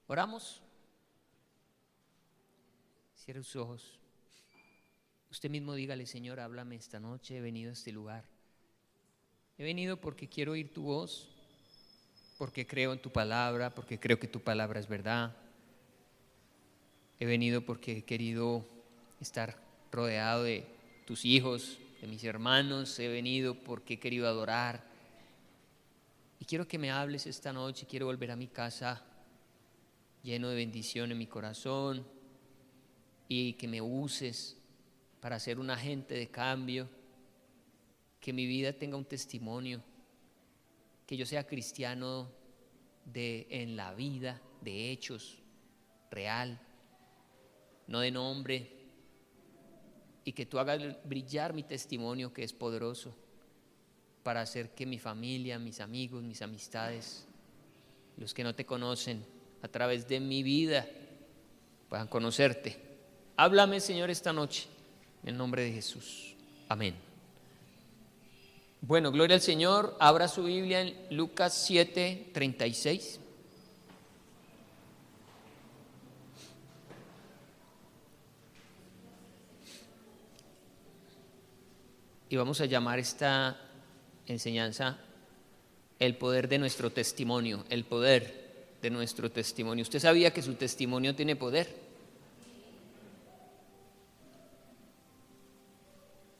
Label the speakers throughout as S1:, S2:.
S1: Oramos. Cierre sus ojos. Usted mismo dígale: Señor, háblame esta noche, he venido a este lugar. He venido porque quiero oír tu voz, porque creo en tu palabra, porque creo que tu palabra es verdad. He venido porque he querido estar rodeado de tus hijos, de mis hermanos. He venido porque he querido adorar. Y quiero que me hables esta noche. Quiero volver a mi casa lleno de bendición en mi corazón y que me uses para ser un agente de cambio, que mi vida tenga un testimonio, que yo sea cristiano en la vida, de hechos, real, no de nombre, y que tú hagas brillar mi testimonio, que es poderoso, para hacer que mi familia, mis amigos, mis amistades, los que no te conocen, a través de mi vida puedan conocerte. Háblame, Señor, esta noche, en el nombre de Jesús. Amén. Bueno, gloria al Señor. Abra su Biblia en Lucas 7:36. Y vamos a llamar esta enseñanza el poder de nuestro testimonio, el poder de nuestro testimonio. ¿Usted sabía que su testimonio tiene poder?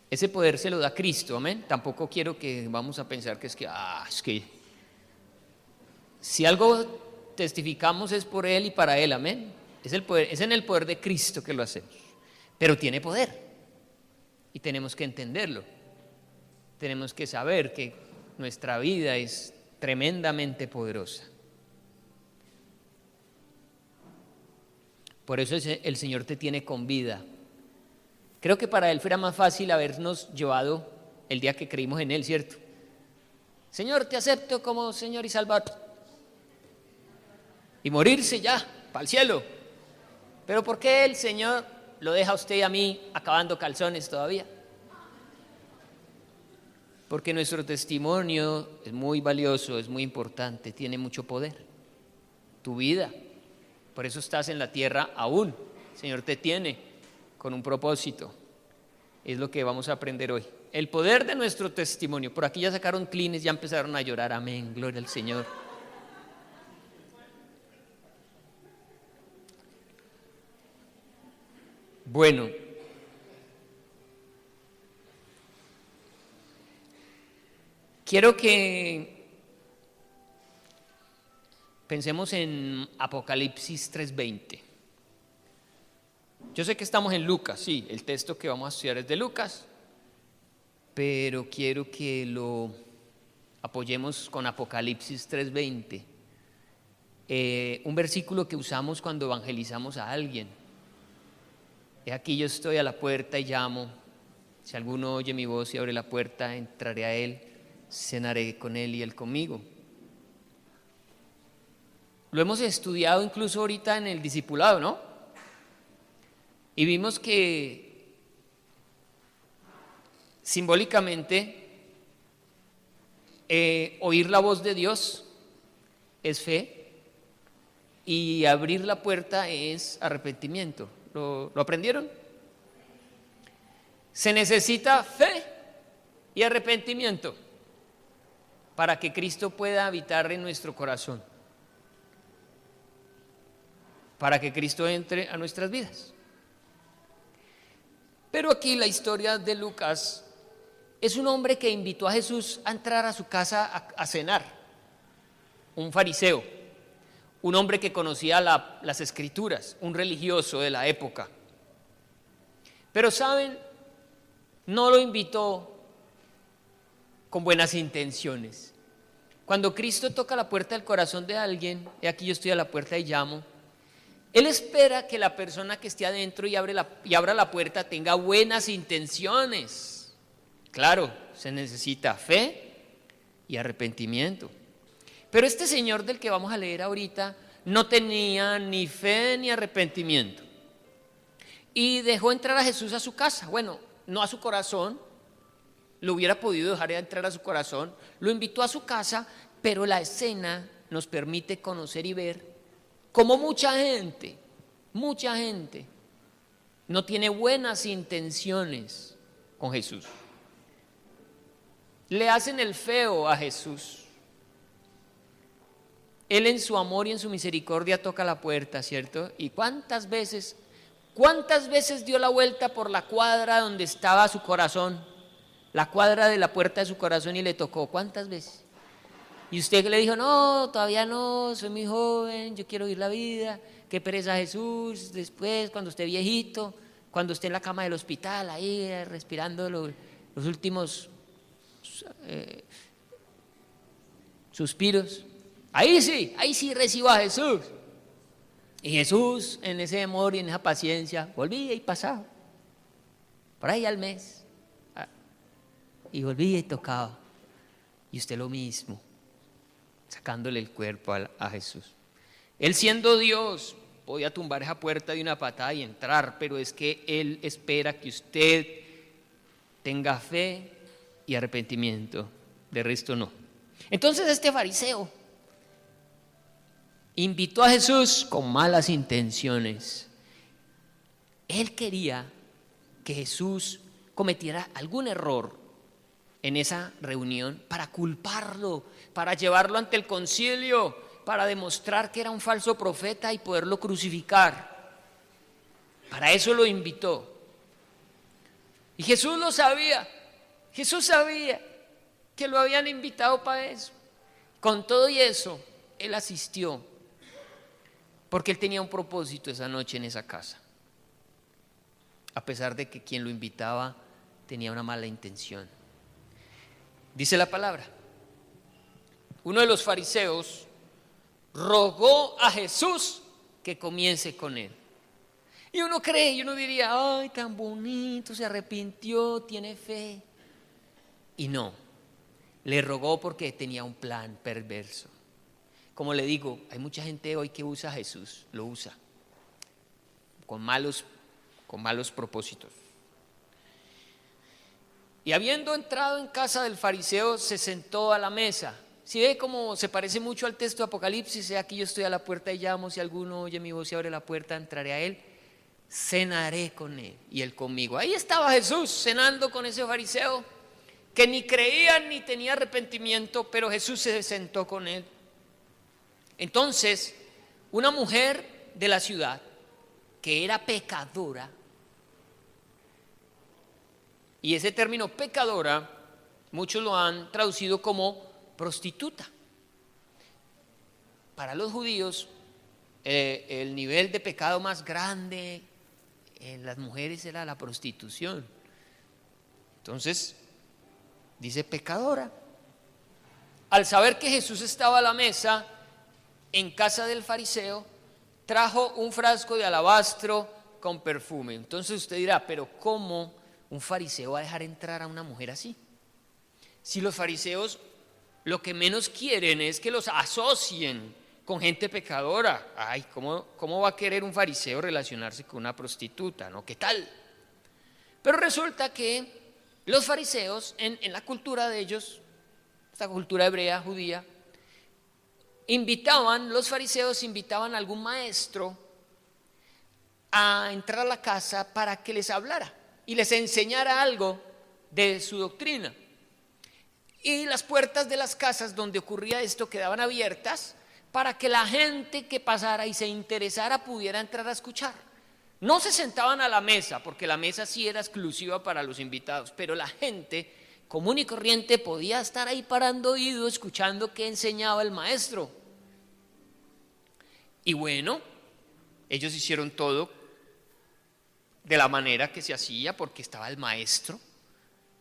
S1: Ese poder se lo da Cristo, amén. Tampoco quiero que vamos a pensar que es que si algo testificamos es por Él y para Él, amén. Es en el poder de Cristo que lo hacemos, pero tiene poder y tenemos que entenderlo. Tenemos que saber que nuestra vida es tremendamente poderosa. Por eso el Señor te tiene con vida. Creo que para Él fuera más fácil habernos llevado el día que creímos en Él, ¿cierto? Señor, te acepto como Señor y Salvador. Y morirse ya, para el cielo. Pero ¿por qué el Señor lo deja a usted y a mí acabando calzones todavía? Porque nuestro testimonio es muy valioso, es muy importante, tiene mucho poder. Tu vida. Por eso estás en la tierra aún. El Señor te tiene con un propósito. Es lo que vamos a aprender hoy. El poder de nuestro testimonio. Por aquí ya sacaron clines, ya empezaron a llorar. Amén, gloria al Señor. Bueno, quiero que pensemos en Apocalipsis 3:20. Yo sé que estamos en Lucas, sí, el texto que vamos a estudiar es de Lucas, pero quiero que lo apoyemos con Apocalipsis 3:20, un versículo que usamos cuando evangelizamos a alguien. He aquí yo estoy a la puerta y llamo. Si alguno oye mi voz y abre la puerta, entraré a él, cenaré con él y él conmigo. Lo hemos estudiado incluso ahorita en el discipulado, ¿no? Y vimos que simbólicamente oír la voz de Dios es fe y abrir la puerta es arrepentimiento. ¿Lo aprendieron? Se necesita fe y arrepentimiento para que Cristo pueda habitar en nuestro corazón, para que Cristo entre a nuestras vidas. Pero aquí la historia de Lucas es un hombre que invitó a Jesús a entrar a su casa a cenar, un fariseo, un hombre que conocía las escrituras, un religioso de la época. Pero saben, no lo invitó con buenas intenciones. Cuando Cristo toca la puerta del corazón de alguien, y aquí yo estoy a la puerta y llamo, Él espera que la persona que esté adentro y abra la puerta tenga buenas intenciones. Claro, se necesita fe y arrepentimiento. Pero este señor del que vamos a leer ahorita no tenía ni fe ni arrepentimiento. Y dejó entrar a Jesús a su casa. Bueno, no a su corazón, lo hubiera podido dejar entrar a su corazón. Lo invitó a su casa, pero la escena nos permite conocer y ver como mucha gente no tiene buenas intenciones con Jesús. Le hacen el feo a Jesús. Él en su amor y en su misericordia toca la puerta, ¿cierto? ¿Y cuántas veces dio la vuelta por la cuadra donde estaba su corazón? La cuadra de la puerta de su corazón y le tocó. ¿Cuántas veces? Y usted le dijo, no, todavía no, soy muy joven, yo quiero vivir la vida, qué pereza Jesús, después cuando esté viejito, cuando esté en la cama del hospital, ahí respirando los últimos suspiros, ahí sí recibo a Jesús. Y Jesús en ese amor y en esa paciencia volvía y pasaba, por ahí al mes, y volvía y tocaba, y usted lo mismo, sacándole el cuerpo a Jesús. Él siendo Dios podía tumbar esa puerta de una patada y entrar, pero es que Él espera que usted tenga fe y arrepentimiento, de resto no. Entonces este fariseo invitó a Jesús con malas intenciones. Él quería que Jesús cometiera algún error en esa reunión para culparlo, para llevarlo ante el concilio, para demostrar que era un falso profeta y poderlo crucificar. Para eso lo invitó. Y Jesús lo sabía. Jesús sabía que lo habían invitado para eso. Con todo y eso, Él asistió, porque Él tenía un propósito esa noche en esa casa, a pesar de que quien lo invitaba tenía una mala intención. Dice la palabra, uno de los fariseos rogó a Jesús que comience con él. Y uno cree, y uno diría, ay, tan bonito, se arrepintió, tiene fe. Y no, le rogó porque tenía un plan perverso. Como le digo, hay mucha gente hoy que usa a Jesús, lo usa con malos propósitos. Y habiendo entrado en casa del fariseo, se sentó a la mesa. Si ve cómo se parece mucho al texto de Apocalipsis, aquí yo estoy a la puerta y llamo, si alguno oye mi voz y abre la puerta, entraré a él, cenaré con él y él conmigo. Ahí estaba Jesús cenando con ese fariseo que ni creía ni tenía arrepentimiento, pero Jesús se sentó con él. Entonces, una mujer de la ciudad que era pecadora, y ese término pecadora, muchos lo han traducido como prostituta. Para los judíos, el nivel de pecado más grande en las mujeres era la prostitución. Entonces, dice pecadora. Al saber que Jesús estaba a la mesa en casa del fariseo, trajo un frasco de alabastro con perfume. Entonces usted dirá, pero ¿cómo un fariseo va a dejar entrar a una mujer así? Si los fariseos lo que menos quieren es que los asocien con gente pecadora. Ay, ¿cómo va a querer un fariseo relacionarse con una prostituta? ¿No? ¿Qué tal? Pero resulta que los fariseos, en la cultura de ellos, esta cultura hebrea, judía, los fariseos invitaban a algún maestro a entrar a la casa para que les hablara y les enseñara algo de su doctrina. Y las puertas de las casas donde ocurría esto quedaban abiertas para que la gente que pasara y se interesara pudiera entrar a escuchar. No se sentaban a la mesa, porque la mesa sí era exclusiva para los invitados, pero la gente común y corriente podía estar ahí parando oído, escuchando qué enseñaba el maestro. Y bueno, ellos hicieron todo de la manera que se hacía porque estaba el maestro,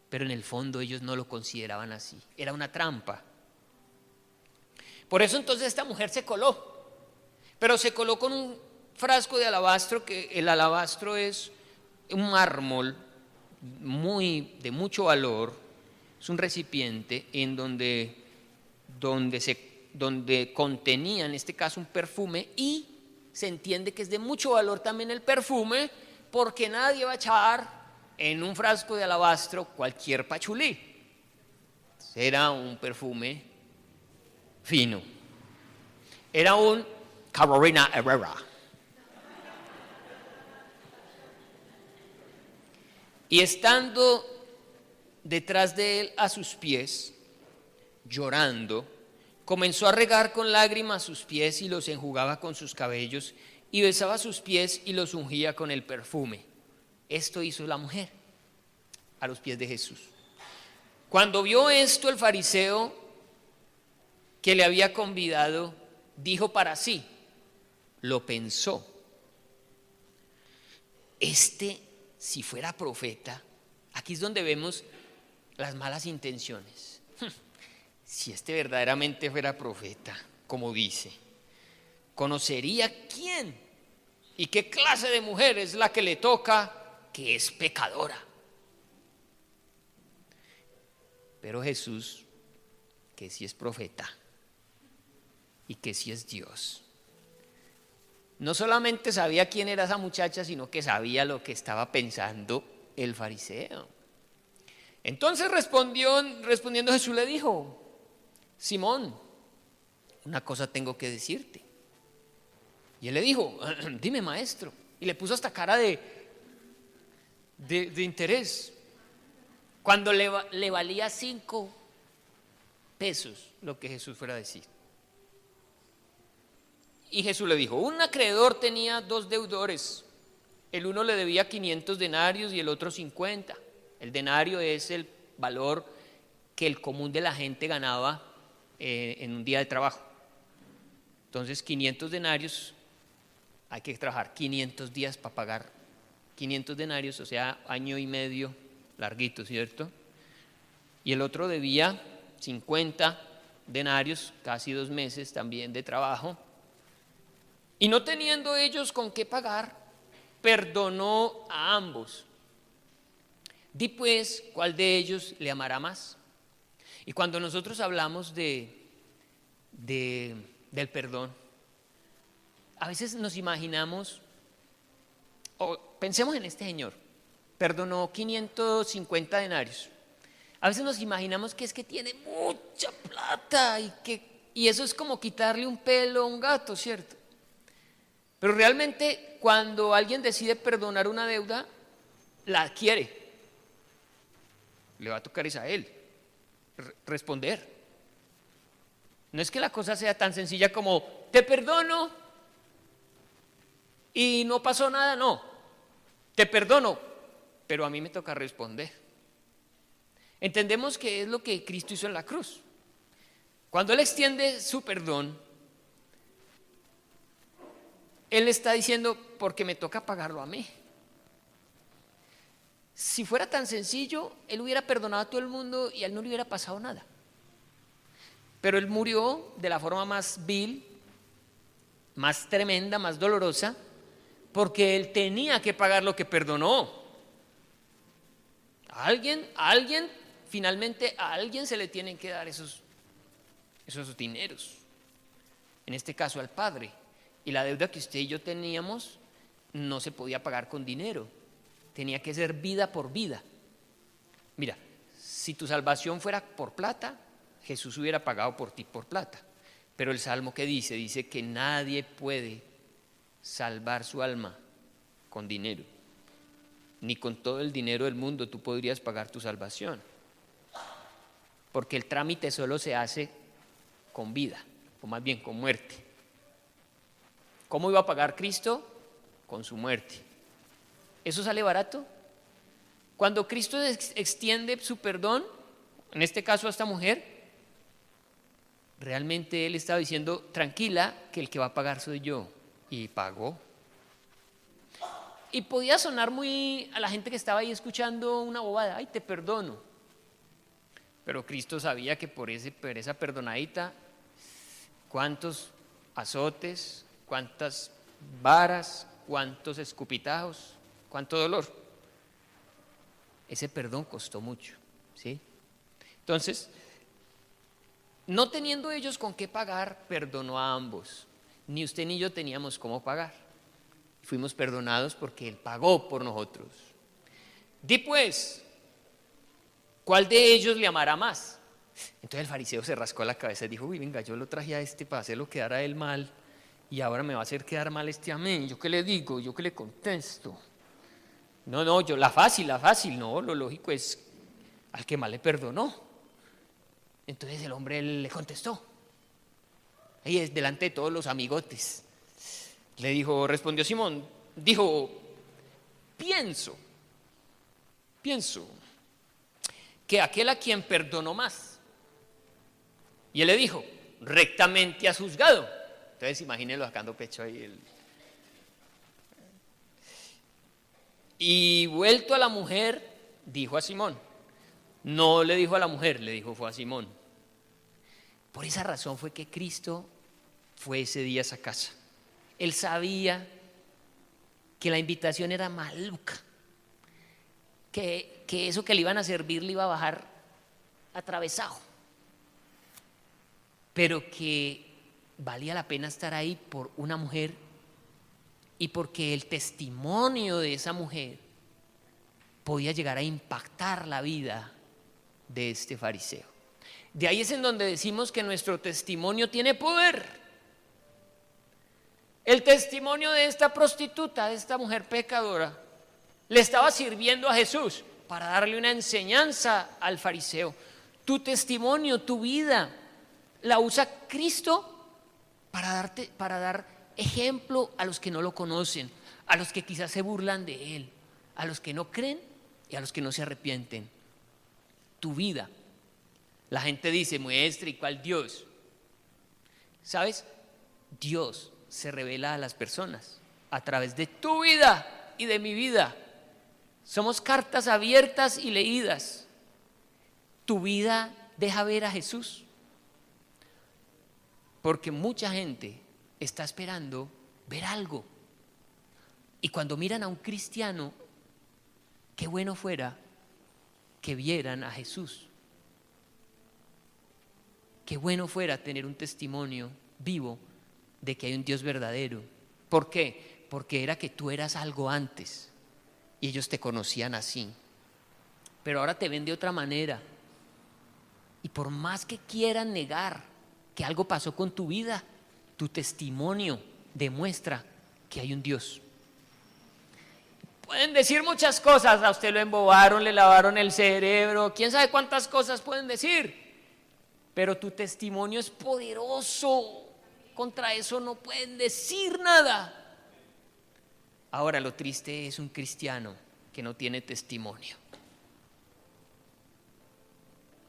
S1: pero en el fondo ellos no lo consideraban así, era una trampa. Por eso entonces esta mujer se coló, pero se coló con un frasco de alabastro, que el alabastro es un mármol de mucho valor, es un recipiente en donde contenía en este caso un perfume, y se entiende que es de mucho valor también el perfume, porque nadie va a echar en un frasco de alabastro cualquier pachulí. Era un perfume fino, era un Carolina Herrera. Y estando detrás de él a sus pies, llorando, comenzó a regar con lágrimas sus pies y los enjugaba con sus cabellos y besaba sus pies y los ungía con el perfume. Esto hizo la mujer a los pies de Jesús. Cuando vio esto, el fariseo que le había convidado dijo para sí, lo pensó, si fuera profeta, aquí es donde vemos las malas intenciones. Si verdaderamente fuera profeta, como dice, conocería quién y qué clase de mujer es la que le toca, que es pecadora. Pero Jesús, que sí es profeta y que sí es Dios, no solamente sabía quién era esa muchacha, sino que sabía lo que estaba pensando el fariseo. Entonces respondiendo Jesús le dijo, Simón, una cosa tengo que decirte. Y él le dijo, dime maestro. Y le puso hasta cara de interés. Cuando le valía 5 pesos lo que Jesús fuera a decir. Y Jesús le dijo, un acreedor tenía 2 deudores. El uno le debía 500 denarios y el otro 50. El denario es el valor que el común de la gente ganaba en un día de trabajo. Entonces 500 denarios, hay que trabajar 500 días para pagar 500 denarios, o sea, año y medio larguito, ¿cierto? Y el otro debía 50 denarios, casi 2 meses también de trabajo. Y no teniendo ellos con qué pagar, perdonó a ambos. Di pues, ¿cuál de ellos le amará más? Y cuando nosotros hablamos del perdón, a veces nos imaginamos, o pensemos en este señor, perdonó 550 denarios. A veces nos imaginamos que es que tiene mucha plata y eso es como quitarle un pelo a un gato, ¿cierto? Pero realmente cuando alguien decide perdonar una deuda, la adquiere. Le va a tocar es a él responder. No es que la cosa sea tan sencilla como te perdono y no pasó nada, no. Te perdono, pero a mí me toca responder. Entendemos que es lo que Cristo hizo en la cruz. Cuando Él extiende su perdón, Él está diciendo, porque me toca pagarlo a mí. Si fuera tan sencillo, Él hubiera perdonado a todo el mundo y a Él no le hubiera pasado nada. Pero Él murió de la forma más vil, más tremenda, más dolorosa, porque Él tenía que pagar lo que perdonó. Finalmente a alguien se le tienen que dar esos dineros. En este caso al Padre. Y la deuda que usted y yo teníamos no se podía pagar con dinero. Tenía que ser vida por vida. Mira, si tu salvación fuera por plata, Jesús hubiera pagado por ti por plata. Pero el Salmo que dice que nadie puede salvar su alma con dinero. Ni con todo el dinero del mundo tú podrías pagar tu salvación. Porque el trámite solo se hace con vida, o más bien con muerte. ¿Cómo iba a pagar Cristo? Con su muerte. ¿Eso sale barato? Cuando Cristo extiende su perdón, en este caso a esta mujer, realmente Él estaba diciendo, tranquila, que el que va a pagar soy yo. Y pagó. Y podía sonar muy a la gente que estaba ahí escuchando una bobada, ay, te perdono. Pero Cristo sabía que por esa perdonadita, cuántos azotes, cuántas varas, cuántos escupitajos, cuánto dolor. Ese perdón costó mucho, ¿sí? Entonces, no teniendo ellos con qué pagar, perdonó a ambos. Ni usted ni yo teníamos cómo pagar. Fuimos perdonados porque Él pagó por nosotros. Di pues, ¿cuál de ellos le amará más? Entonces el fariseo se rascó la cabeza y dijo, uy, venga, yo lo traje a para hacerlo quedar a él mal Y ahora me va a hacer quedar mal a mí. ¿Yo qué le digo? ¿Yo qué le contesto? No, yo la fácil, no, lo lógico es al que más le perdonó. Entonces el hombre le contestó. Ahí es delante de todos los amigotes. Le dijo, respondió Simón, dijo, pienso que aquel a quien perdonó más. Y él le dijo, rectamente has juzgado. Entonces imagínenlo sacando pecho ahí. Y vuelto a la mujer, dijo a Simón. No le dijo a la mujer, le dijo fue a Simón. Por esa razón fue que Cristo fue ese día a esa casa. Él sabía que la invitación era maluca, que eso que le iban a servir le iba a bajar atravesado, pero que valía la pena estar ahí por una mujer y porque el testimonio de esa mujer podía llegar a impactar la vida de este fariseo. De ahí es en donde decimos que nuestro testimonio tiene poder. El testimonio de esta prostituta, de esta mujer pecadora, le estaba sirviendo a Jesús para darle una enseñanza al fariseo. Tu testimonio, tu vida, la usa Cristo para dar ejemplo a los que no lo conocen, a los que quizás se burlan de Él, a los que no creen y a los que no se arrepienten. Tu vida. La gente dice, muestra, ¿y cuál Dios? ¿Sabes? Dios se revela a las personas a través de tu vida y de mi vida. Somos cartas abiertas y leídas. Tu vida deja ver a Jesús, porque mucha gente está esperando ver algo. Y cuando miran a un cristiano, qué bueno fuera que vieran a Jesús. Qué bueno fuera tener un testimonio vivo de que hay un Dios verdadero. ¿Por qué? Porque era que tú eras algo antes y ellos te conocían así, pero ahora te ven de otra manera. Y por más que quieran negar que algo pasó con tu vida, tu testimonio demuestra que hay un Dios. Pueden decir muchas cosas, a usted lo embobaron, le lavaron el cerebro, quién sabe cuántas cosas pueden decir, pero tu testimonio es poderoso. Contra eso no pueden decir nada. Ahora lo triste es un cristiano que no tiene testimonio.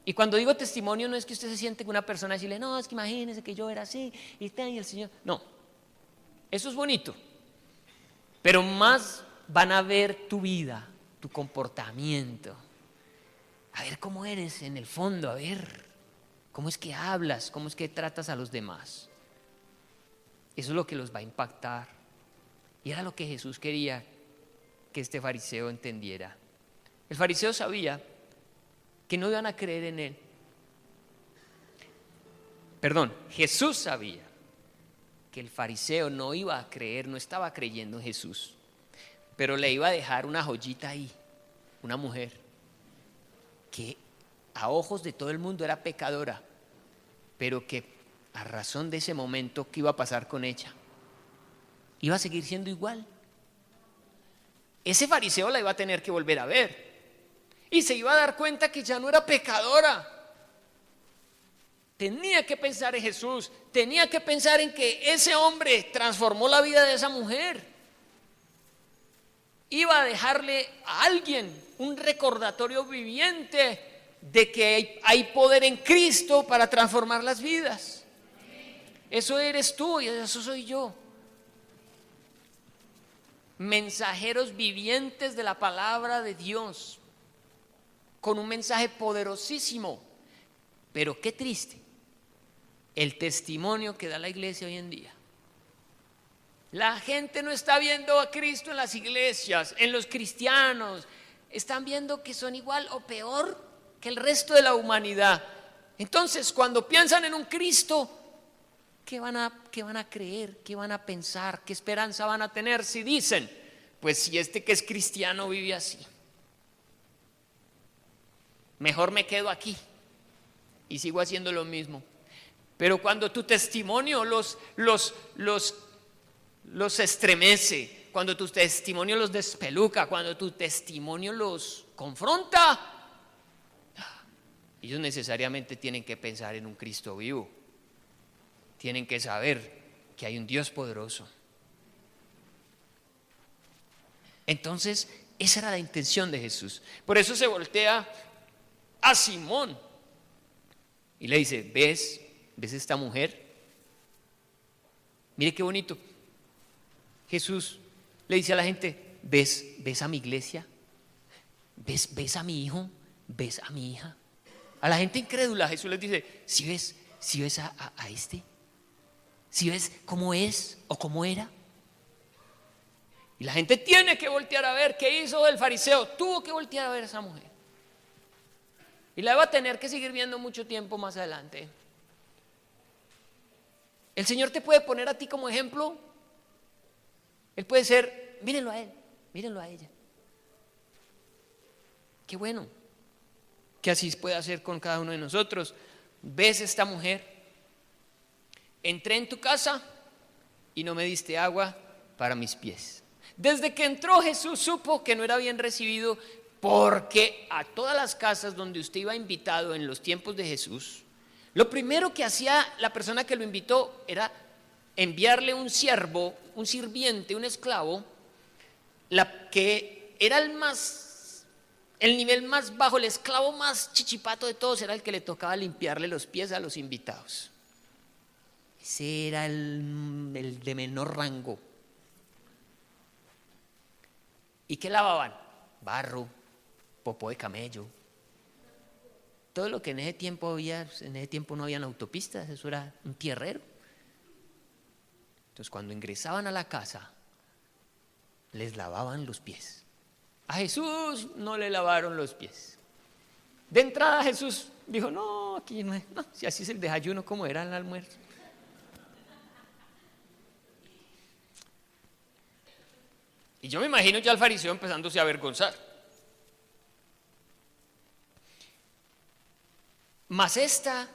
S1: Y cuando digo testimonio no es que usted se siente con una persona y decirle, no, es que imagínese que yo era así y el Señor. No, eso es bonito, pero más van a ver tu vida, tu comportamiento, a ver cómo eres en el fondo, a ver cómo es que hablas, cómo es que tratas a los demás. Eso es lo que los va a impactar. Y era lo que Jesús quería que este fariseo entendiera. El fariseo sabía que no iban a creer en él. Jesús sabía que el fariseo no iba a creer, no estaba creyendo en Jesús, pero le iba a dejar una joyita ahí, una mujer que a ojos de todo el mundo era pecadora, pero que a razón de ese momento, ¿qué iba a pasar con ella? Iba a seguir siendo igual. Ese fariseo la iba a tener que volver a ver y se iba a dar cuenta que ya no era pecadora. Tenía que pensar en Jesús, tenía que pensar en que ese hombre transformó la vida de esa mujer. Iba a dejarle a alguien un recordatorio viviente de que hay poder en Cristo para transformar las vidas. Eso eres tú y eso soy yo. Mensajeros vivientes de la palabra de Dios, con un mensaje poderosísimo. Pero qué triste el testimonio que da la iglesia hoy en día. La gente no está viendo a Cristo en las iglesias, en los cristianos. Están viendo que son igual o peor que el resto de la humanidad. Entonces, cuando piensan en un Cristo, ¿qué van a creer? ¿Qué van a pensar? ¿Qué esperanza van a tener si dicen, pues si este que es cristiano vive así? Mejor me quedo aquí y sigo haciendo lo mismo. Pero cuando tu testimonio los los estremece, cuando tu testimonio los despeluca, cuando tu testimonio los confronta, ellos necesariamente tienen que pensar en un Cristo vivo. Tienen que saber que hay un Dios poderoso. Entonces, esa era la intención de Jesús. Por eso se voltea a Simón y le dice: ¿Ves esta mujer? Mire qué bonito. Jesús le dice a la gente: ¿Ves a mi iglesia? ¿Ves a mi hijo? ¿Ves a mi hija? A la gente incrédula Jesús les dice: ¿Sí ves a este? ¿Sí ves cómo es o cómo era? Y la gente tiene que voltear a ver qué hizo el fariseo. Tuvo que voltear a ver a esa mujer. Y la va a tener que seguir viendo mucho tiempo más adelante. El Señor te puede poner a ti como ejemplo. Él puede ser: mírenlo a él, mírenlo a ella. Qué bueno que así puede hacer con cada uno de nosotros. ¿Ves esta mujer? Entré en tu casa y no me diste agua para mis pies. Desde que entró, Jesús supo que no era bien recibido, porque a todas las casas donde usted iba invitado en los tiempos de Jesús, lo primero que hacía la persona que lo invitó era enviarle un siervo, un sirviente, un esclavo, que era el nivel más bajo, el esclavo más chichipato de todos, era el que le tocaba limpiarle los pies a los invitados. Ese era el de menor rango. ¿Y qué lavaban? Barro, popó de camello. Todo lo que en ese tiempo no habían autopistas, eso era un tierrero. Entonces, cuando ingresaban a la casa, les lavaban los pies. A Jesús no le lavaron los pies. De entrada Jesús dijo: no, aquí no, si así es el desayuno, ¿cómo era el almuerzo? Y yo me imagino ya al fariseo empezándose a avergonzar. Mas esta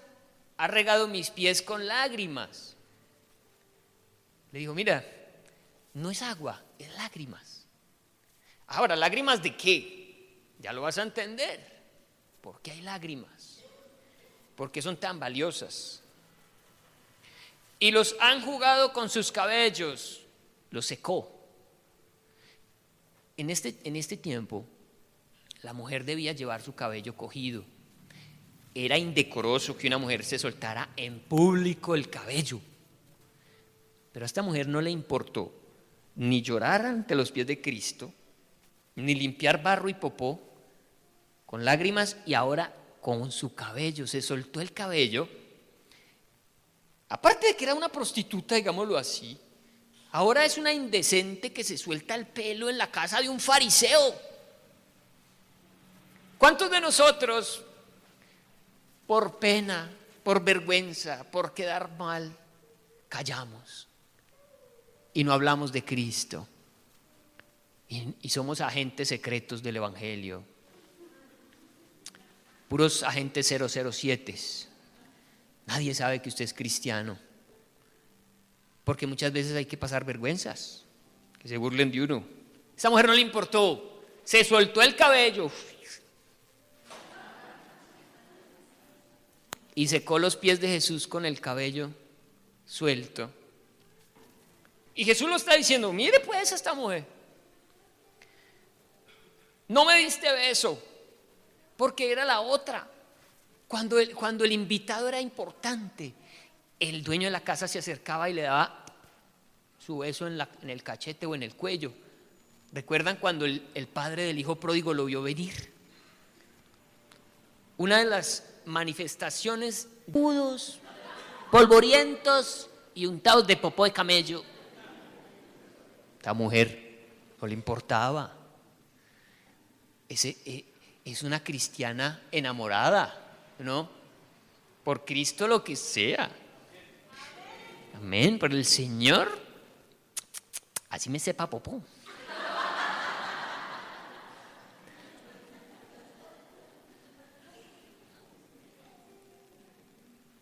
S1: ha regado mis pies con lágrimas. Le dijo: mira, no es agua, es lágrimas. Ahora, ¿lágrimas de qué? Ya lo vas a entender. ¿Por qué hay lágrimas? ¿Por qué son tan valiosas? Y los han jugado con sus cabellos, los secó. En este tiempo, la mujer debía llevar su cabello cogido. Era indecoroso que una mujer se soltara en público el cabello. Pero a esta mujer no le importó ni llorar ante los pies de Cristo, ni limpiar barro y popó con lágrimas, y ahora con su cabello, se soltó el cabello. Aparte de que era una prostituta, digámoslo así, ahora es una indecente que se suelta el pelo en la casa de un fariseo. ¿Cuántos de nosotros, por pena, por vergüenza, por quedar mal, callamos y no hablamos de Cristo? Y somos agentes secretos del Evangelio, puros agentes 007. Nadie sabe que usted es cristiano, porque muchas veces hay que pasar vergüenzas, que se burlen de uno. Esa mujer no le importó, se soltó el cabello y secó los pies de Jesús con el cabello suelto. Y Jesús lo está diciendo: mire pues a esta mujer, no me diste beso, porque era la otra. Cuando el invitado era importante, el dueño de la casa se acercaba y le daba su beso en el cachete o en el cuello. ¿Recuerdan cuando el padre del hijo pródigo lo vio venir? Una de las manifestaciones: mudos, polvorientos y untados de popó de camello. Esta mujer no le importaba. Es una cristiana enamorada, ¿no? Por Cristo lo que sea. Amén. Por el Señor, así me sepa popó.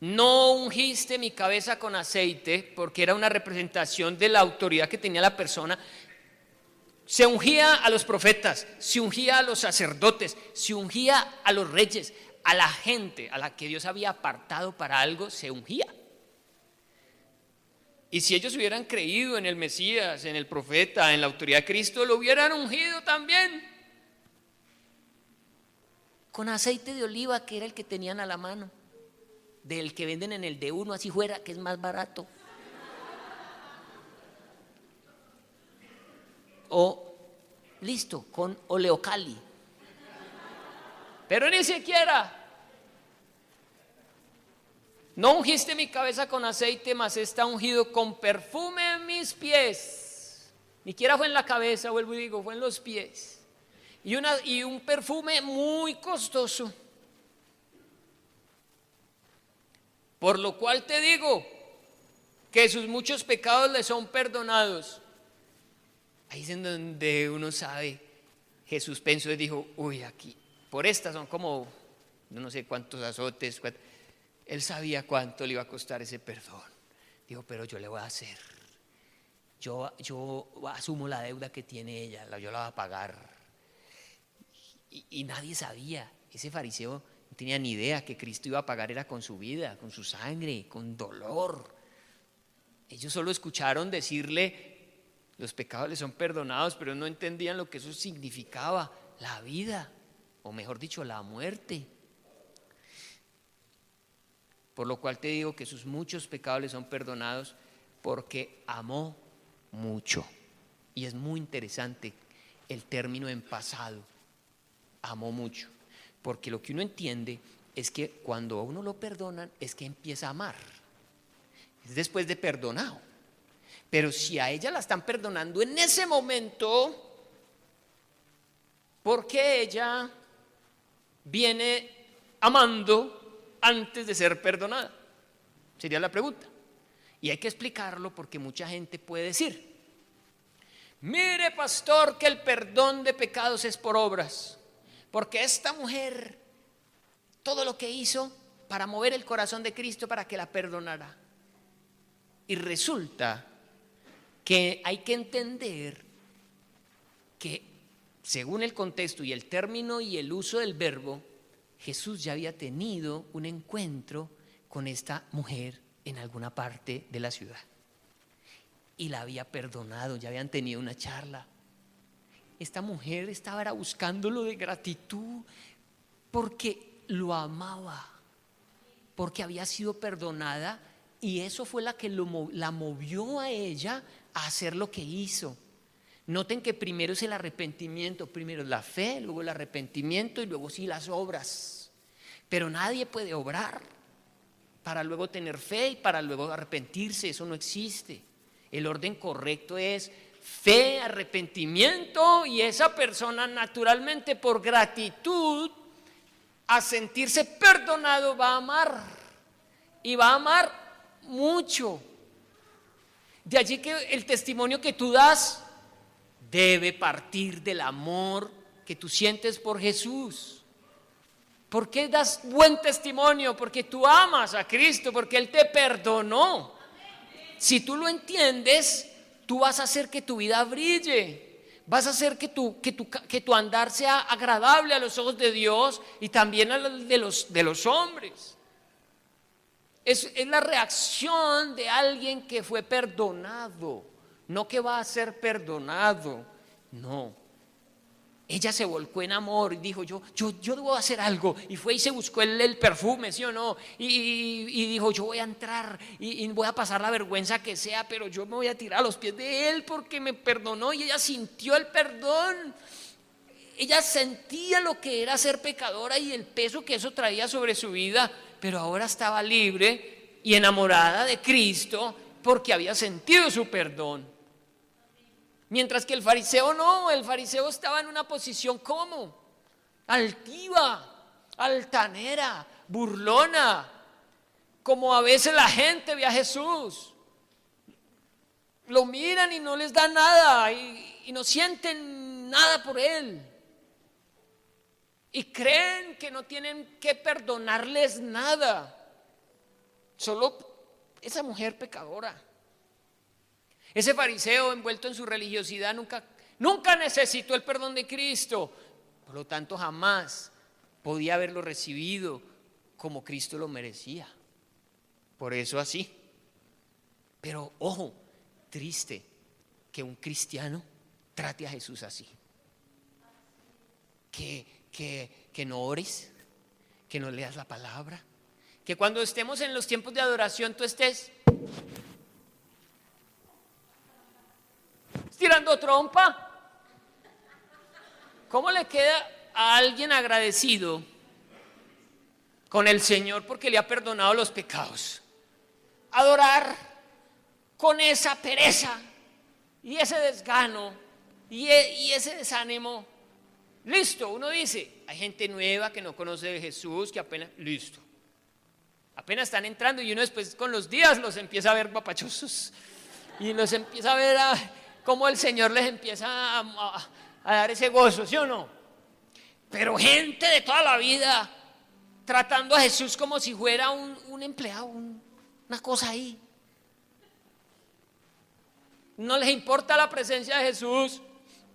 S1: No ungiste mi cabeza con aceite, porque era una representación de la autoridad que tenía la persona. Se ungía a los profetas, se ungía a los sacerdotes, se ungía a los reyes, a la gente a la que Dios había apartado para algo, se ungía. Y si ellos hubieran creído en el Mesías, en el profeta, en la autoridad de Cristo, lo hubieran ungido también con aceite de oliva, que era el que tenían a la mano, del que venden en el D1 así fuera, que es más barato. O listo, con oleocali. Pero ni siquiera. No ungiste mi cabeza con aceite, mas está ungido con perfume en mis pies. Ni siquiera fue en la cabeza, vuelvo y digo, fue en los pies. Y un perfume muy costoso. Por lo cual te digo que sus muchos pecados le son perdonados. Ahí es en donde uno sabe, Jesús pensó y dijo, uy, aquí, por estas son como, no sé cuántos azotes. Él sabía cuánto le iba a costar ese perdón. Dijo, pero yo le voy a hacer. Yo asumo la deuda que tiene ella, yo la voy a pagar. Y nadie sabía, ese fariseo no tenía ni idea que Cristo iba a pagar, era con su vida, con su sangre, con dolor. Ellos solo escucharon decirle, los pecados le son perdonados, pero no entendían lo que eso significaba, la vida, o mejor dicho, la muerte. Por lo cual te digo que sus muchos pecados le son perdonados, porque amó mucho. Y es muy interesante el término en pasado, amó mucho, porque lo que uno entiende es que cuando a uno lo perdonan es que empieza a amar, es después de perdonado. Pero si a ella la están perdonando en ese momento, ¿por qué ella viene amando antes de ser perdonada? Sería la pregunta. Y hay que explicarlo, porque mucha gente puede decir, mire, pastor, que el perdón de pecados es por obras, porque esta mujer todo lo que hizo para mover el corazón de Cristo para que la perdonara. Y resulta que hay que entender que según el contexto y el término y el uso del verbo, Jesús ya había tenido un encuentro con esta mujer en alguna parte de la ciudad y la había perdonado, ya habían tenido una charla. Esta mujer estaba buscándolo de gratitud porque lo amaba, porque había sido perdonada, y eso fue la que la movió a ella a hacer lo que hizo. Noten que primero es el arrepentimiento, primero es la fe, luego el arrepentimiento y luego sí las obras. Pero nadie puede obrar para luego tener fe y para luego arrepentirse, eso no existe. El orden correcto es fe, arrepentimiento, y esa persona naturalmente por gratitud a sentirse perdonado va a amar, y va a amar mucho. De allí que el testimonio que tú das debe partir del amor que tú sientes por Jesús. ¿Por qué das buen testimonio? Porque tú amas a Cristo, porque Él te perdonó. Si tú lo entiendes, tú vas a hacer que tu vida brille, vas a hacer que tu andar sea agradable a los ojos de Dios y también a los de los hombres. Es la reacción de alguien que fue perdonado, no que va a ser perdonado. No, ella se volcó en amor y dijo, yo debo hacer algo, y fue y se buscó el perfume, ¿sí o no? Y dijo, yo voy a entrar y voy a pasar la vergüenza que sea, pero yo me voy a tirar a los pies de Él porque me perdonó. Y ella sintió el perdón, ella sentía lo que era ser pecadora y el peso que eso traía sobre su vida, pero ahora estaba libre y enamorada de Cristo porque había sentido su perdón. Mientras que el fariseo no, el fariseo estaba en una posición como altiva, altanera, burlona, como a veces la gente ve a Jesús. Lo miran y no les da nada y no sienten nada por Él. Y creen que no tienen que perdonarles nada. Solo esa mujer pecadora. Ese fariseo envuelto en su religiosidad nunca necesitó el perdón de Cristo. Por lo tanto, jamás podía haberlo recibido como Cristo lo merecía. Por eso así. Pero ojo, triste que un cristiano trate a Jesús así. Que no ores, que no leas la palabra, que cuando estemos en los tiempos de adoración tú estés tirando trompa. ¿Cómo le queda a alguien agradecido con el Señor porque le ha perdonado los pecados? Adorar con esa pereza y ese desgano y ese desánimo. Listo, uno dice, hay gente nueva que no conoce de Jesús, que apenas están entrando, y uno después con los días los empieza a ver papachosos y los empieza a ver cómo el Señor les empieza a dar ese gozo, ¿sí o no? Pero gente de toda la vida tratando a Jesús como si fuera un empleado, una cosa ahí. No les importa la presencia de Jesús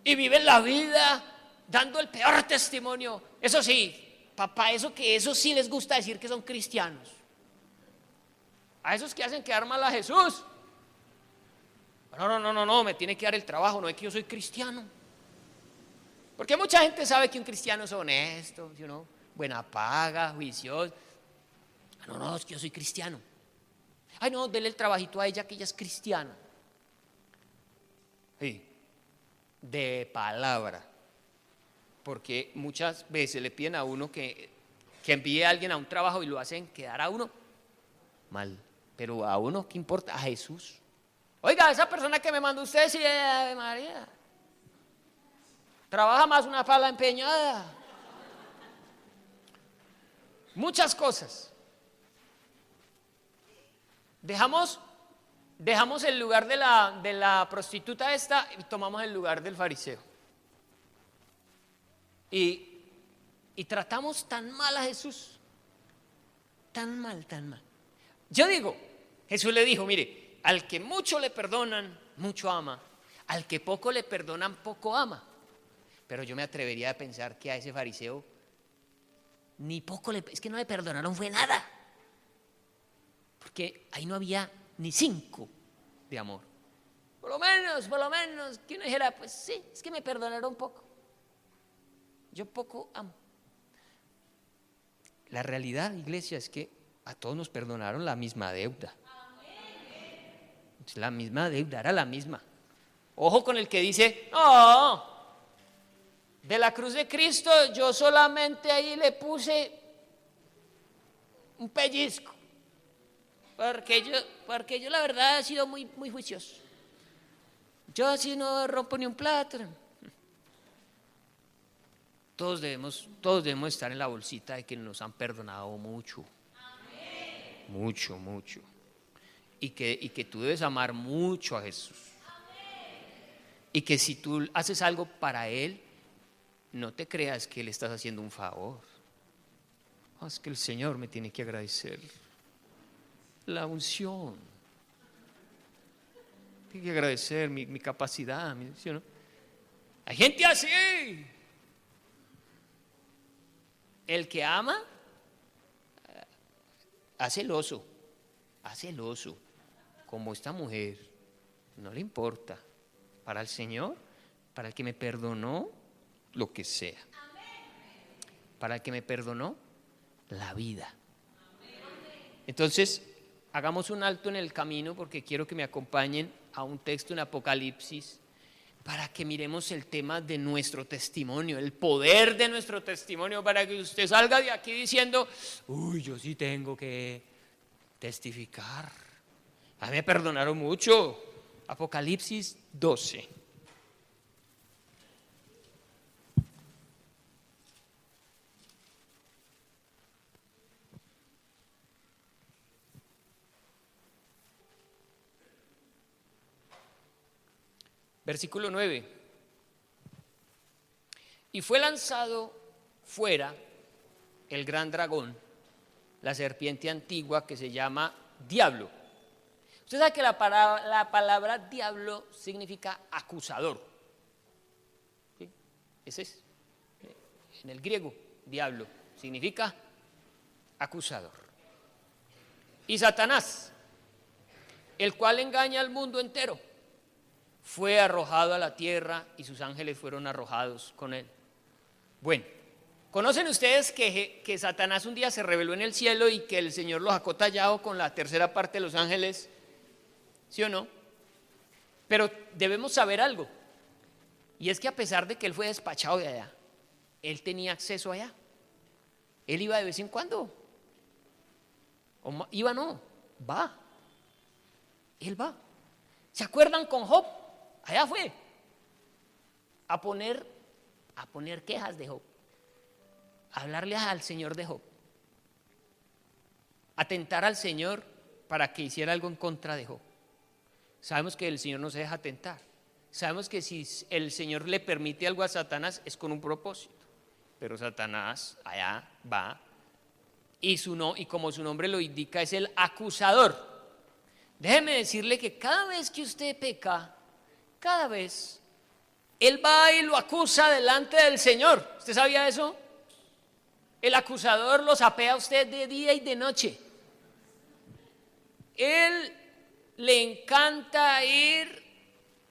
S1: y viven la vida dando el peor testimonio. Eso sí, papá, eso sí les gusta decir que son cristianos. A esos que hacen quedar mal a Jesús. No, me tiene que dar el trabajo, no es que yo soy cristiano. Porque mucha gente sabe que un cristiano es honesto, ¿sí o no? Buena paga, juicioso. No, es que yo soy cristiano. Ay, no, dele el trabajito a ella que ella es cristiana. Sí, de palabra. Porque muchas veces le piden a uno que envíe a alguien a un trabajo y lo hacen quedar a uno mal. Pero a uno, ¿qué importa? A Jesús. Oiga, esa persona que me mandó usted, sí, Ave María, trabaja más una pala empeñada. Muchas cosas. Dejamos el lugar de la prostituta esta y tomamos el lugar del fariseo. Y tratamos tan mal a Jesús. Tan mal. Yo digo, Jesús le dijo, mire, al que mucho le perdonan, mucho ama. Al que poco le perdonan, poco ama. Pero yo me atrevería a pensar que a ese fariseo ni poco es que no le perdonaron fue nada. Porque ahí no había ni 5 de amor. Por lo menos, que uno dijera, pues sí, es que me perdonaron poco. Yo poco amo. La realidad, iglesia, es que a todos nos perdonaron la misma deuda. La misma deuda, era la misma. Ojo con el que dice, no, de la cruz de Cristo yo solamente ahí le puse un pellizco. Porque yo la verdad he sido muy, muy juicioso. Yo así no rompo ni un plato. Todos debemos estar en la bolsita de que nos han perdonado mucho. Amén. Mucho. Y que tú debes amar mucho a Jesús. Amén. Y que si tú haces algo para Él, no te creas que le estás haciendo un favor. Es que el Señor me tiene que agradecer. La unción. Tiene que agradecer mi capacidad. ¿Sí o no? Hay gente así. El que ama, hace el oso, como esta mujer, no le importa. Para el Señor, para el que me perdonó, lo que sea. Para el que me perdonó, la vida. Entonces, hagamos un alto en el camino porque quiero que me acompañen a un texto en Apocalipsis para que miremos el tema de nuestro testimonio, el poder de nuestro testimonio, para que usted salga de aquí diciendo, yo sí tengo que testificar. A mí me perdonaron mucho. Apocalipsis 12. Versículo 9. Y fue lanzado fuera el gran dragón, la serpiente antigua que se llama diablo. Usted sabe que la palabra diablo significa acusador. ¿Sí? Ese es, en el griego, diablo significa acusador. Y Satanás, el cual engaña al mundo entero, fue arrojado a la tierra y sus ángeles fueron arrojados con él. Bueno, ¿conocen ustedes que Satanás un día se rebeló en el cielo y que el Señor lo sacó tallado con la tercera parte de los ángeles? ¿Sí o no? Pero debemos saber algo, y es que a pesar de que él fue despachado de allá, él tenía acceso allá. Él iba de vez en cuando. Iba no, va. Él va. ¿Se acuerdan con Job? Allá fue a poner quejas de Job, a hablarle al Señor de Job, a tentar al Señor para que hiciera algo en contra de Job. Sabemos que el Señor no se deja tentar. Sabemos que si el Señor le permite algo a Satanás es con un propósito. Pero Satanás allá va y como su nombre lo indica, es el acusador. Déjeme decirle que cada vez que usted peca, cada vez él va y lo acusa delante del Señor. ¿Usted sabía eso? El acusador lo sapea a usted de día y de noche. Él le encanta ir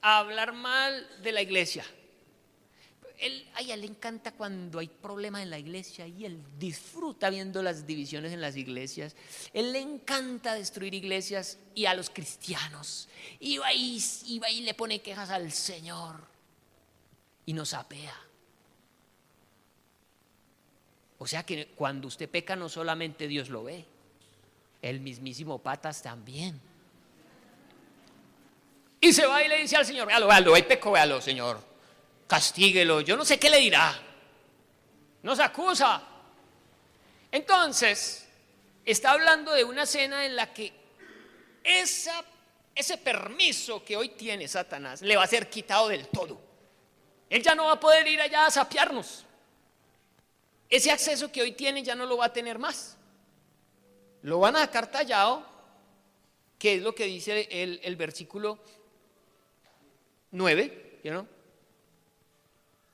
S1: a hablar mal de la iglesia. A él le encanta cuando hay problemas en la iglesia y él disfruta viendo las divisiones en las iglesias. Él le encanta destruir iglesias y a los cristianos. Y va y le pone quejas al Señor y nos apea. O sea que cuando usted peca no solamente Dios lo ve, el mismísimo Patas también. Y se va y le dice al Señor: véalo, ahí pecó, véalo, Señor, castíguelo, yo no sé qué le dirá, nos acusa. Entonces está hablando de una escena en la que ese permiso que hoy tiene Satanás le va a ser quitado del todo. Él ya no va a poder ir allá a sapearnos. Ese acceso que hoy tiene ya no lo va a tener más. Lo van a sacar tallado, que es lo que dice el versículo 9, ¿no?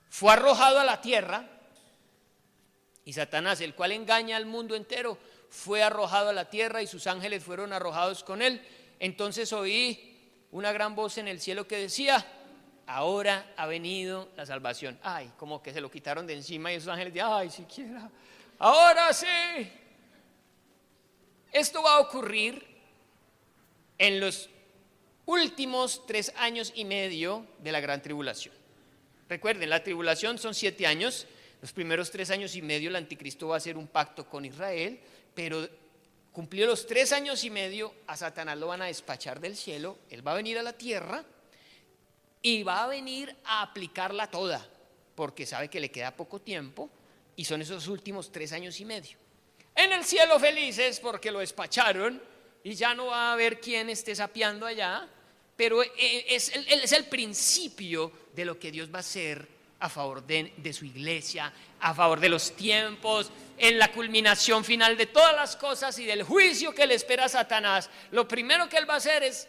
S1: Fue arrojado a la tierra, y Satanás, el cual engaña al mundo entero, fue arrojado a la tierra y sus ángeles fueron arrojados con él. Entonces oí una gran voz en el cielo que decía: ahora ha venido la salvación. Ay, como que se lo quitaron de encima y esos ángeles de ay, siquiera, ahora sí. Esto va a ocurrir en los últimos 3 años y medio de la gran tribulación. Recuerden, la tribulación son 7 años. Los primeros 3 años y medio el anticristo va a hacer un pacto con Israel, pero cumplió los 3 años y medio, a Satanás lo van a despachar del cielo. Él va a venir a la tierra y va a venir a aplicarla toda, porque sabe que le queda poco tiempo y son esos últimos 3 años y medio. En el cielo felices porque lo despacharon y ya no va a haber quien esté sapeando allá, pero es el principio de lo que Dios va a hacer a favor de su iglesia, a favor de los tiempos, en la culminación final de todas las cosas y del juicio que le espera a Satanás. Lo primero que él va a hacer es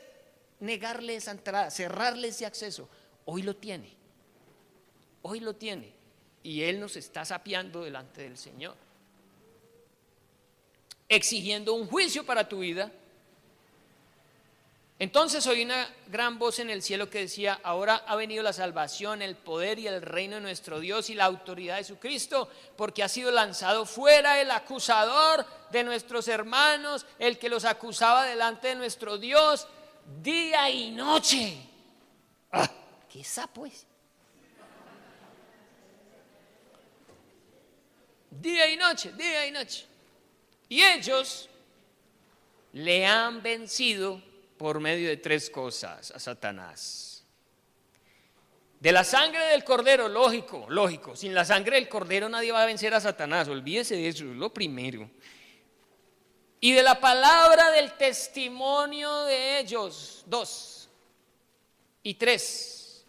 S1: negarle esa entrada, cerrarle ese acceso. Hoy lo tiene, y él nos está sapeando delante del Señor, exigiendo un juicio para tu vida. Entonces oí una gran voz en el cielo que decía: ahora ha venido la salvación, el poder y el reino de nuestro Dios y la autoridad de su Cristo, porque ha sido lanzado fuera el acusador de nuestros hermanos, el que los acusaba delante de nuestro Dios día y noche. ¿Qué sapo es? Día y noche. Y ellos le han vencido por medio de 3 cosas a Satanás. De la sangre del cordero, lógico, sin la sangre del cordero nadie va a vencer a Satanás, olvídese de eso, es lo primero. Y de la palabra del testimonio de ellos, 2. Y 3.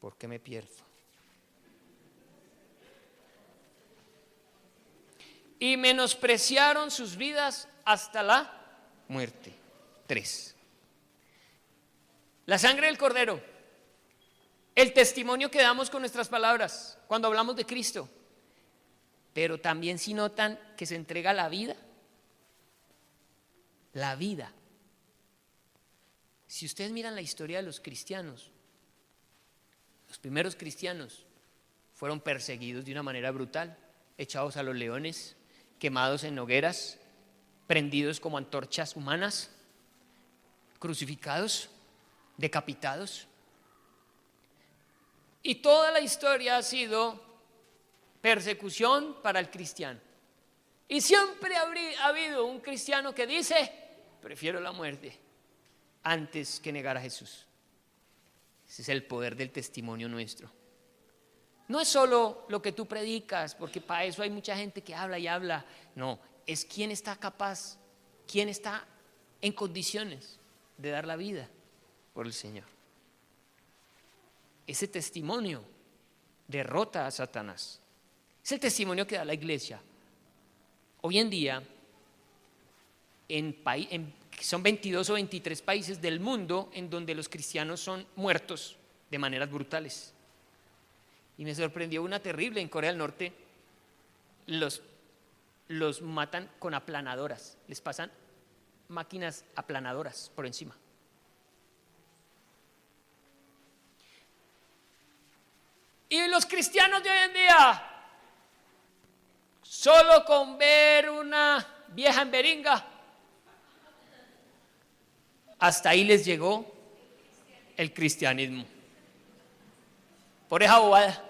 S1: ¿Por qué me pierdo? y menospreciaron sus vidas hasta la muerte. 3. La sangre del Cordero, el testimonio que damos con nuestras palabras cuando hablamos de Cristo, pero también si notan que se entrega la vida. La vida. Si ustedes miran la historia de los cristianos, los primeros cristianos fueron perseguidos de una manera brutal, echados a los leones, quemados en hogueras, prendidos como antorchas humanas, crucificados, decapitados. Y toda la historia ha sido persecución para el cristiano. Y siempre ha habido un cristiano que dice: prefiero la muerte antes que negar a Jesús. Ese es el poder del testimonio nuestro. No es solo lo que tú predicas, porque para eso hay mucha gente que habla y habla. No, es quién está capaz, quién está en condiciones de dar la vida por el Señor. Ese testimonio derrota a Satanás. Es el testimonio que da la iglesia. Hoy en día, son 22 o 23 países del mundo en donde los cristianos son muertos de maneras brutales. Y me sorprendió una terrible en Corea del Norte. Los matan con aplanadoras, les pasan máquinas aplanadoras por encima. Y los cristianos de hoy en día, solo con ver una vieja en beringa, hasta ahí les llegó el cristianismo. Por esa bobada.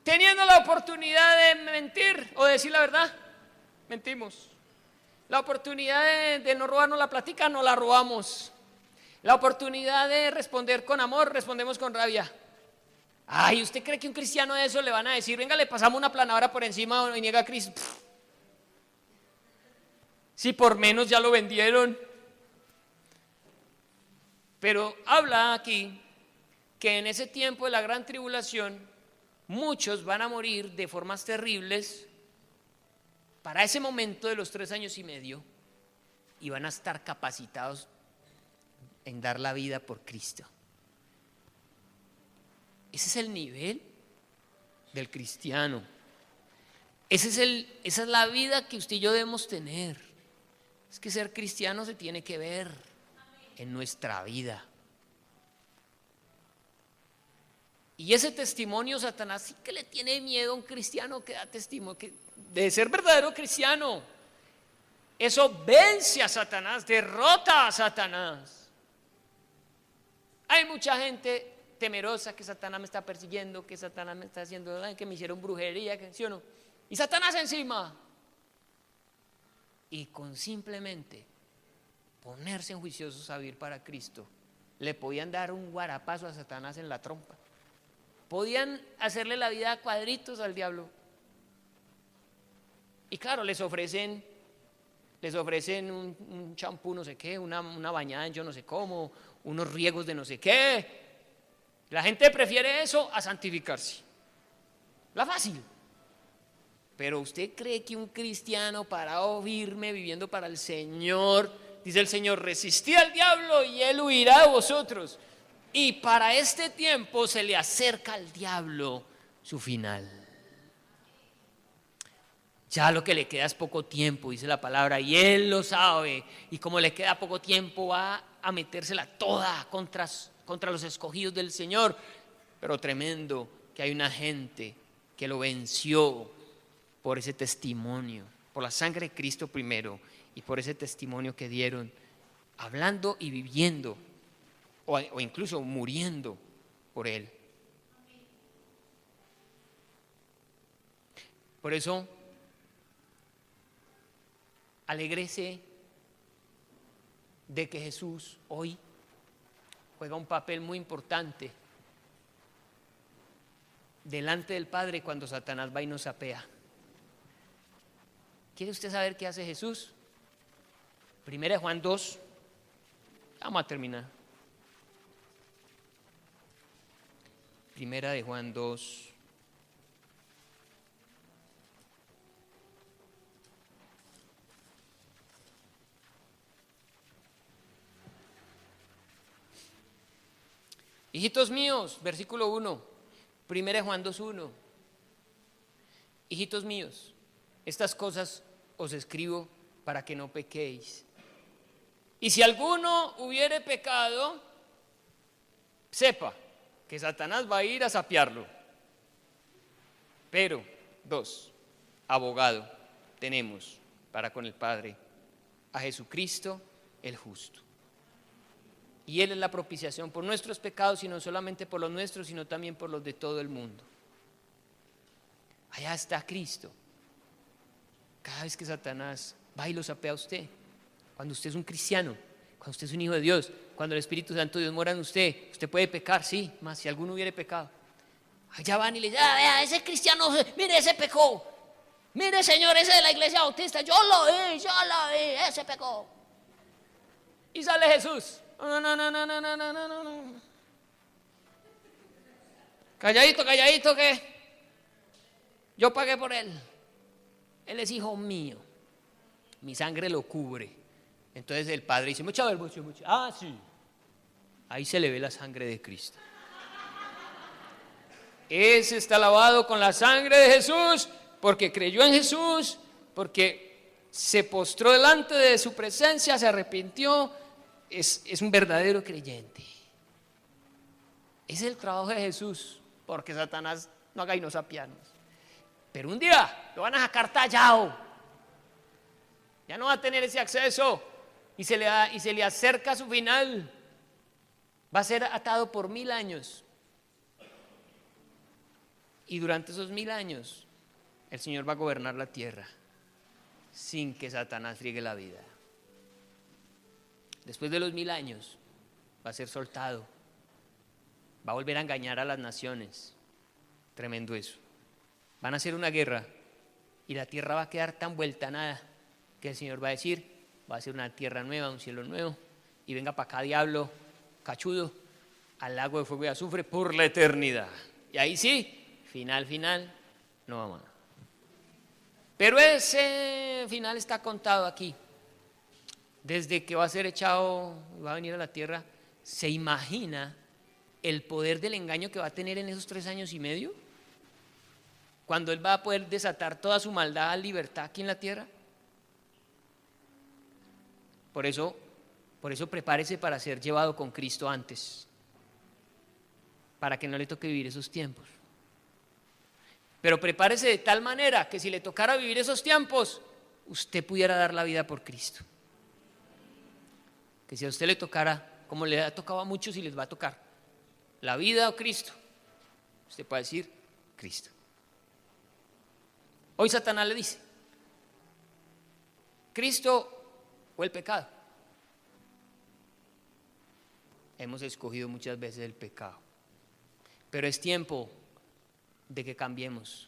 S1: Teniendo la oportunidad de mentir o decir la verdad, mentimos. La oportunidad de no robarnos la platica, no la robamos. La oportunidad de responder con amor, respondemos con rabia. Ay, ¿usted cree que un cristiano de eso le van a decir: venga, le pasamos una planadora por encima y niega a Cristo? Si por menos ya lo vendieron. Pero habla aquí que en ese tiempo de la gran tribulación muchos van a morir de formas terribles para ese momento de los 3 años y medio, y van a estar capacitados en dar la vida por Cristo. Ese es el nivel del cristiano. Esa es la vida que usted y yo debemos tener. Es que ser cristiano se tiene que ver en nuestra vida. Y ese testimonio, Satanás sí que le tiene miedo a un cristiano que da testimonio de ser verdadero cristiano. Eso vence a Satanás, derrota a Satanás. Hay mucha gente temerosa que Satanás me está persiguiendo, que Satanás me está haciendo daño, que me hicieron brujería, que ¿sí o no? Y Satanás encima. Y con simplemente ponerse en juiciosos a vivir para Cristo, le podían dar un guarapazo a Satanás en la trompa. Podían hacerle la vida a cuadritos al diablo. Y claro, les ofrecen un champú no sé qué, una bañada en yo no sé cómo, unos riegos de no sé qué. La gente prefiere eso a santificarse. La fácil. Pero usted cree que un cristiano parado firme, viviendo para el Señor, dice el Señor: resistid al diablo y él huirá de vosotros. Y para este tiempo se le acerca al diablo su final. Ya lo que le queda es poco tiempo, dice la palabra, y él lo sabe. Y como le queda poco tiempo, va a metérsela toda contra los escogidos del Señor. Pero tremendo que hay una gente que lo venció por ese testimonio, por la sangre de Cristo primero, y por ese testimonio que dieron, hablando y viviendo, o incluso muriendo por Él. Por eso, alégrese de que Jesús hoy juega un papel muy importante delante del Padre cuando Satanás va y nos apea. ¿Quiere usted saber qué hace Jesús? Primera de Juan 2. Vamos a terminar. Primera de Juan 2. Hijitos míos, versículo 1, 1 Juan 2:1. Hijitos míos, estas cosas os escribo para que no pequéis. Y si alguno hubiere pecado, sepa que Satanás va a ir a sapearlo. Pero, 2, abogado tenemos para con el Padre, a Jesucristo el justo. Y Él es la propiciación por nuestros pecados, y no solamente por los nuestros, sino también por los de todo el mundo. Allá está Cristo. Cada vez que Satanás va y lo sapea a usted, cuando usted es un cristiano, cuando usted es un hijo de Dios, cuando el Espíritu Santo de Dios mora en usted, usted puede pecar, sí, más si alguno hubiere pecado. Allá van y le dicen, vea, ese cristiano, mire, ese pecó. Mire, señor, ese de la iglesia bautista, yo lo vi, ese pecó. Y sale Jesús. No. Calladito, que yo pagué por él. Él es hijo mío. Mi sangre lo cubre. Entonces el Padre dice, mucha. Ah, sí. Ahí se le ve la sangre de Cristo. Ese está lavado con la sangre de Jesús, porque creyó en Jesús, porque se postró delante de su presencia, se arrepintió. Es un verdadero creyente. Ese es el trabajo de Jesús, porque Satanás no haga y no sapianos. Pero un día lo van a sacar tallado. Ya no va a tener ese acceso y se le acerca su final. Va a ser atado por 1000 años. Y durante esos 1000 años el Señor va a gobernar la tierra sin que Satanás friegue la vida. Después de los 1000 años va a ser soltado. Va a volver a engañar a las naciones. Tremendo eso. Van a hacer una guerra y la tierra va a quedar tan vuelta a nada que el Señor va a decir, va a ser una tierra nueva, un cielo nuevo, y venga para acá, diablo cachudo, al lago de fuego y azufre por la eternidad. Y ahí sí, final, no va más. Pero ese final está contado aquí. Desde que va a ser echado, va a venir a la tierra, ¿se imagina el poder del engaño que va a tener en esos 3 años y medio? Cuando Él va a poder desatar toda su maldad a libertad aquí en la tierra. Por eso prepárese para ser llevado con Cristo antes, para que no le toque vivir esos tiempos. Pero prepárese de tal manera que si le tocara vivir esos tiempos, usted pudiera dar la vida por Cristo. Que si a usted le tocara, como le ha tocado a muchos y les va a tocar, la vida o Cristo, usted puede decir Cristo. Hoy Satanás le dice, Cristo o el pecado. Hemos escogido muchas veces el pecado, pero es tiempo de que cambiemos.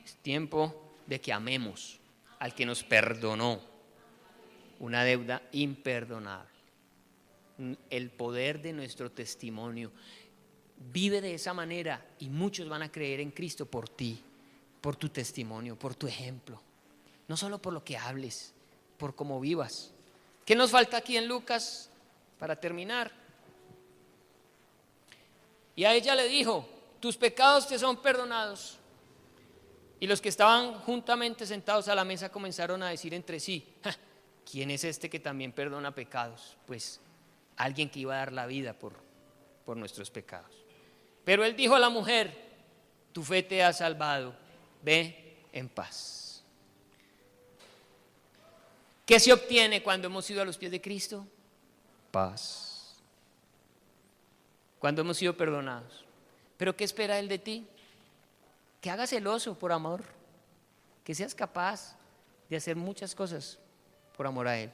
S1: Es tiempo de que amemos al que nos perdonó una deuda imperdonable. El poder de nuestro testimonio. Vive de esa manera y muchos van a creer en Cristo por ti, por tu testimonio, por tu ejemplo. No solo por lo que hables, por cómo vivas. ¿Qué nos falta aquí en Lucas para terminar? Y a ella le dijo, tus pecados te son perdonados. Y los que estaban juntamente sentados a la mesa comenzaron a decir entre sí, ¿quién es este que también perdona pecados? Pues alguien que iba a dar la vida por nuestros pecados. Pero él dijo a la mujer, tu fe te ha salvado, ve en paz. ¿Qué se obtiene cuando hemos ido a los pies de Cristo? Paz. Cuando hemos sido perdonados. ¿Pero qué espera Él de ti? Que hagas el oso por amor, que seas capaz de hacer muchas cosas por amor a Él,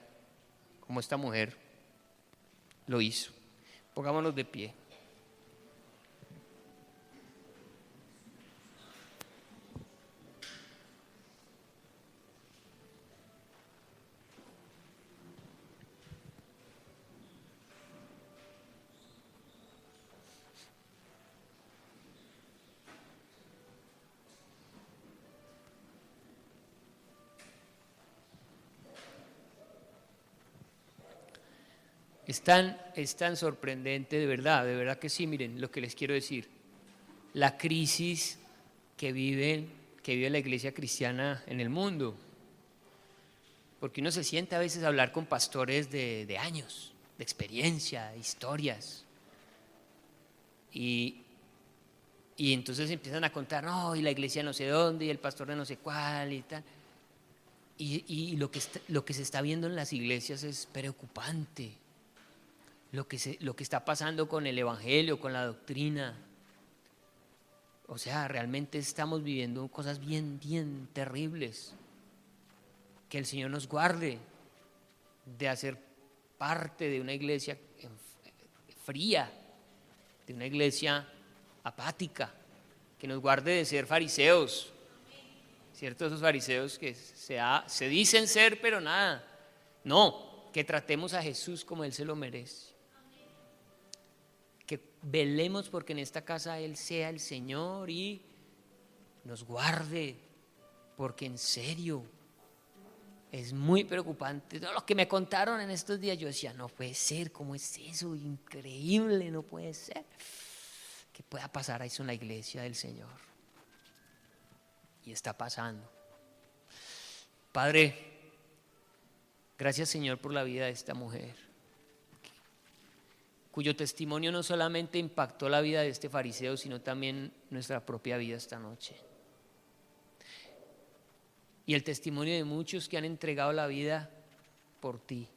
S1: como esta mujer lo hizo. Pongámonos de pie. Es tan sorprendente, de verdad que sí. Miren lo que les quiero decir. La crisis que vive la iglesia cristiana en el mundo. Porque uno se sienta a veces a hablar con pastores de años, de experiencia, de historias. Y entonces empiezan a contar, no, y la iglesia no sé dónde, y el pastor de no sé cuál, y tal. Y lo que se está viendo en las iglesias es preocupante. Lo que está pasando con el evangelio, con la doctrina. O sea, realmente estamos viviendo cosas bien, bien terribles. Que el Señor nos guarde de hacer parte de una iglesia fría, de una iglesia apática, que nos guarde de ser fariseos, ¿cierto? Esos fariseos que se dicen ser, pero nada. No, que tratemos a Jesús como Él se lo merece. Que velemos porque en esta casa Él sea el Señor y nos guarde, porque en serio es muy preocupante. Todo lo que me contaron en estos días, yo decía, no puede ser, ¿cómo es eso? Increíble, no puede ser que pueda pasar eso en la iglesia del Señor. Y está pasando. Padre, gracias Señor por la vida de esta mujer, cuyo testimonio no solamente impactó la vida de este fariseo, sino también nuestra propia vida esta noche. Y el testimonio de muchos que han entregado la vida por ti.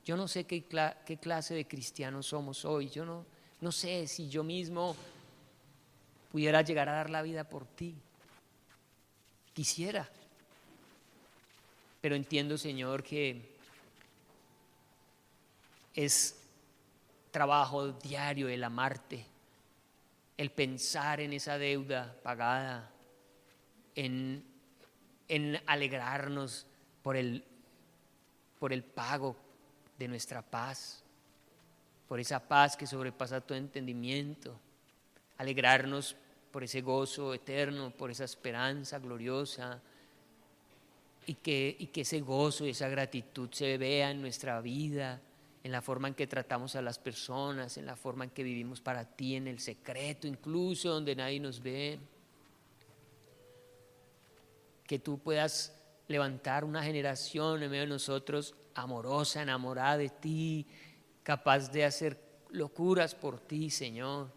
S1: Yo no sé qué clase de cristianos somos hoy. Yo no sé si yo mismo pudiera llegar a dar la vida por ti. Quisiera. Pero entiendo, Señor, que es trabajo diario el amarte, el pensar en esa deuda pagada, en alegrarnos por el pago de nuestra paz, por esa paz que sobrepasa todo entendimiento, alegrarnos por ese gozo eterno, por esa esperanza gloriosa, y que ese gozo y esa gratitud se vea en nuestra vida, en la forma en que tratamos a las personas, en la forma en que vivimos para ti, en el secreto, incluso donde nadie nos ve. Que tú puedas levantar una generación en medio de nosotros amorosa, enamorada de ti, capaz de hacer locuras por ti, Señor.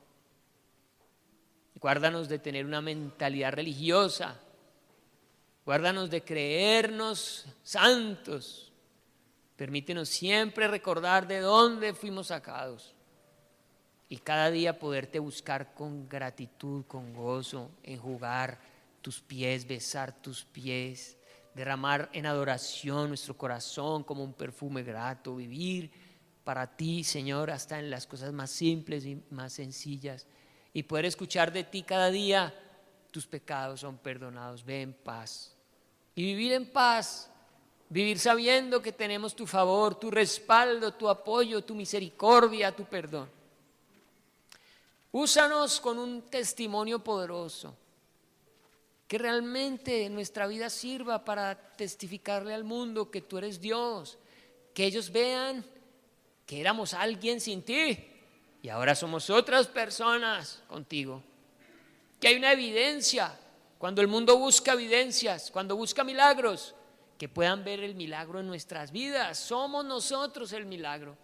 S1: Guárdanos de tener una mentalidad religiosa, guárdanos de creernos santos. Permítenos siempre recordar de dónde fuimos sacados y cada día poderte buscar con gratitud, con gozo, enjugar tus pies, besar tus pies, derramar en adoración nuestro corazón como un perfume grato, vivir para ti, Señor, hasta en las cosas más simples y más sencillas, y poder escuchar de ti cada día: tus pecados son perdonados, ve en paz. Y vivir en paz, vivir sabiendo que tenemos tu favor, tu respaldo, tu apoyo, tu misericordia, tu perdón. Úsanos con un testimonio poderoso, que realmente nuestra vida sirva para testificarle al mundo que tú eres Dios, que ellos vean que éramos alguien sin ti y ahora somos otras personas contigo, que hay una evidencia. Cuando el mundo busca evidencias, cuando busca milagros, que puedan ver el milagro en nuestras vidas. Somos nosotros el milagro.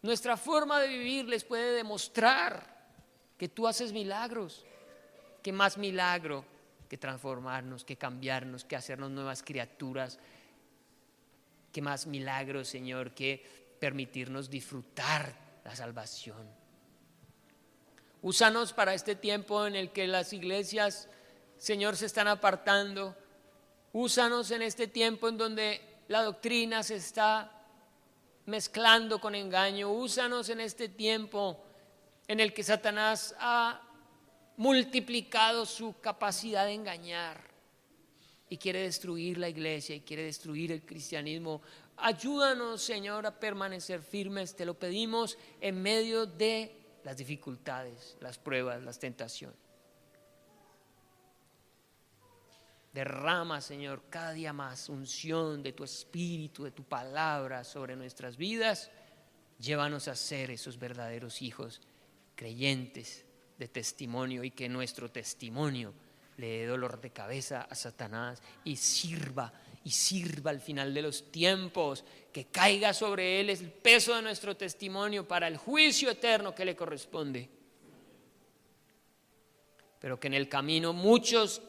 S1: Nuestra forma de vivir les puede demostrar que tú haces milagros. Que más milagro que transformarnos, que cambiarnos, que hacernos nuevas criaturas. Que más milagro, Señor, que permitirnos disfrutar la salvación. Úsanos para este tiempo en el que las iglesias, Señor, se están apartando. Úsanos en este tiempo en donde la doctrina se está mezclando con engaño. Úsanos en este tiempo en el que Satanás ha multiplicado su capacidad de engañar y quiere destruir la iglesia y quiere destruir el cristianismo. Ayúdanos, Señor, a permanecer firmes. Te lo pedimos en medio de las dificultades, las pruebas, las tentaciones. Derrama, Señor, cada día más unción de tu Espíritu, de tu palabra sobre nuestras vidas, Llévanos a ser esos verdaderos hijos creyentes de testimonio, y que nuestro testimonio le dé dolor de cabeza a Satanás y sirva al final de los tiempos, que caiga sobre él el peso de nuestro testimonio para el juicio eterno que le corresponde. Pero que en el camino muchos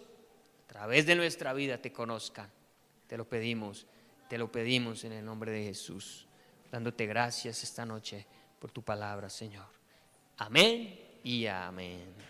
S1: a través de nuestra vida te conozcan. Te lo pedimos en el nombre de Jesús, dándote gracias esta noche por tu palabra, Señor. Amén y amén.